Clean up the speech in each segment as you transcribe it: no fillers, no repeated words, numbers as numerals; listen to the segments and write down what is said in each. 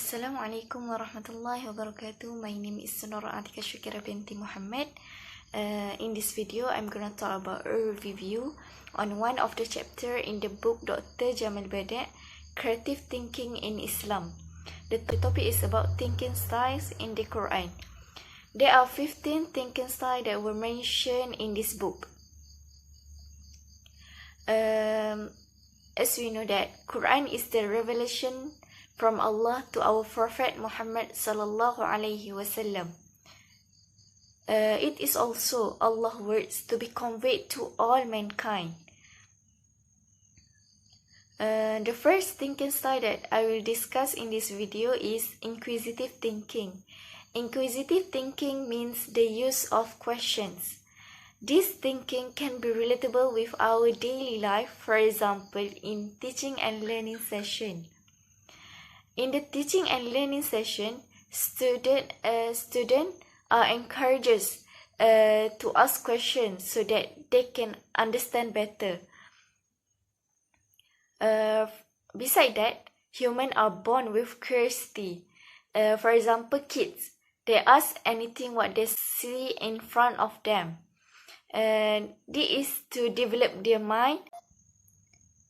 Assalamualaikum warahmatullahi wabarakatuh. My name is Atikah SHAKIRAH binti MOHAMAD. In this video, I'm gonna talk about a review on one of the chapter in the book Dr. Jamal Badak, Creative Thinking in Islam. The topic is about thinking styles in the Quran. There are 15 thinking styles that were mentioned in this book. As we know that Quran is the revelation from Allah to our Prophet Muhammad sallallahu alaihi wasallam. It is also Allah's words to be conveyed to all mankind. The first thinking style that I will discuss in this video is inquisitive thinking. Inquisitive thinking means the use of questions. This thinking can be relatable with our daily life, for example, in teaching and learning session. In the teaching and learning session, students are encouraged to ask questions so that they can understand better. Besides that, humans are born with curiosity. For example, kids, they ask anything what they see in front of them. This is to develop their mind,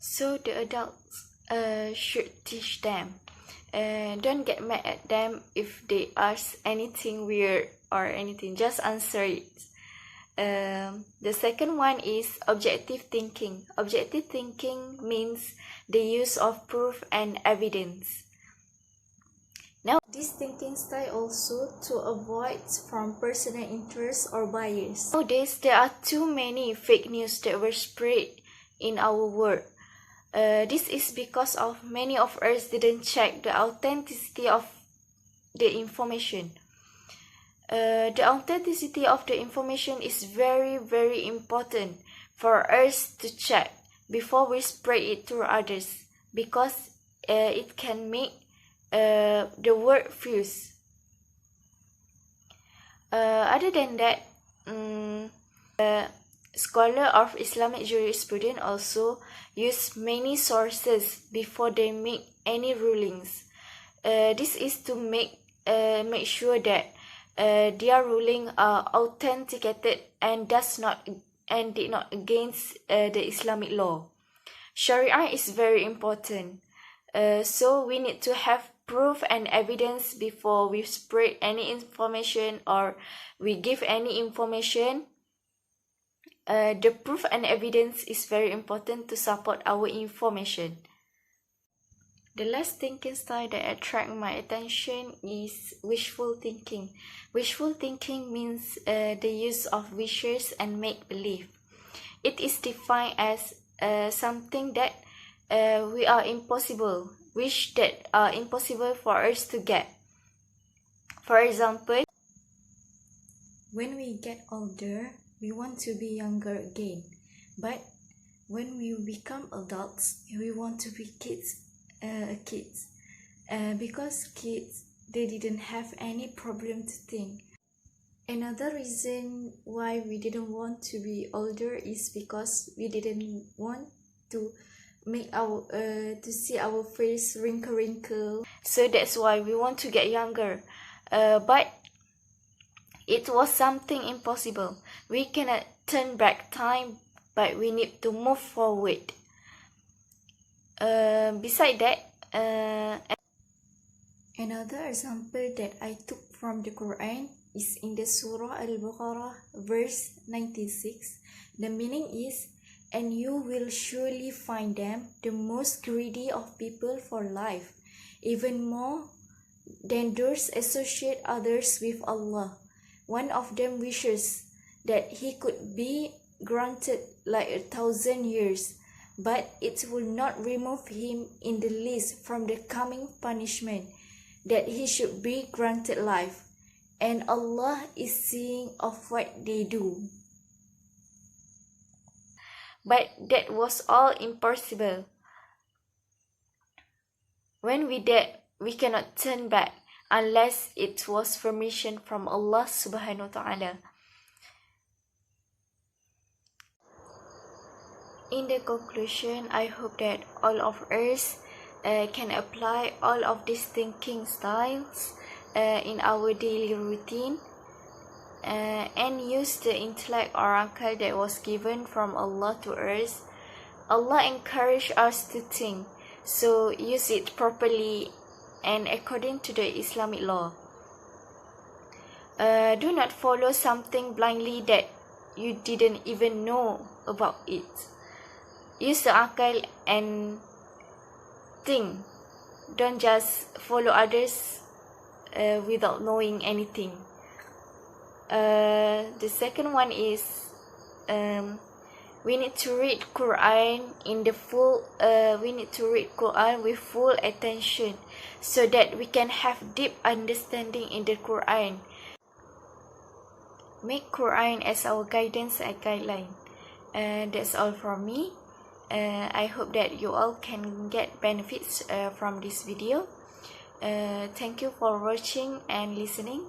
so the adults should teach them. Don't get mad at them if they ask anything weird or anything, just answer it. The second one is objective thinking. Objective thinking means the use of proof and evidence. Now, this thinking style also to avoid from personal interest or bias. Nowadays, there are too many fake news that were spread in our world. This is because of many of us didn't check the authenticity of the information. The authenticity of the information is very, very important for us to check before we spread it to others, because it can make the word fuse. Other than that, scholar of Islamic jurisprudence also use many sources before they make any rulings. This is to make sure that their ruling are authenticated and did not against the Islamic law. Sharia is very important, so we need to have proof and evidence before we spread any information or we give any information. The proof and evidence is very important to support our information. The last thinking style that attract my attention is wishful thinking. Wishful thinking means the use of wishes and make-believe. It is defined as something that wish that are impossible for us to get. For example, when we get older, we want to be younger again, but when we become adults, we want to be kids, because kids, they didn't have any problem to think. Another reason why we didn't want to be older is because we didn't want to make to see our face wrinkle. So that's why we want to get younger, but it was something impossible. We cannot turn back time, but we need to move forward. Besides that, another example that I took from the Quran is in the Surah Al-Baqarah, verse 96. The meaning is, and you will surely find them the most greedy of people for life, even more than those associate others with Allah. One of them wishes that he could be granted like 1,000 years, but it will not remove him in the least from the coming punishment, that he should be granted life, and Allah is seeing of what they do. But that was all impossible. When we dead, we cannot turn back unless it was permission from Allah subhanahu wa ta'ala. In the conclusion, I hope that all of us can apply all of these thinking styles in our daily routine, and use the intellect or akal that was given from Allah to us. Allah encouraged us to think, so use it properly and according to the Islamic law. Do not follow something blindly that you didn't even know about it. Use the akal and think. Don't just follow others without knowing anything. The second one is we need to read Quran we need to read Quran with full attention so that we can have deep understanding in the Quran. Make Quran as our guidance and guideline. That's all from me. I hope that you all can get benefits from this video. Thank you for watching and listening.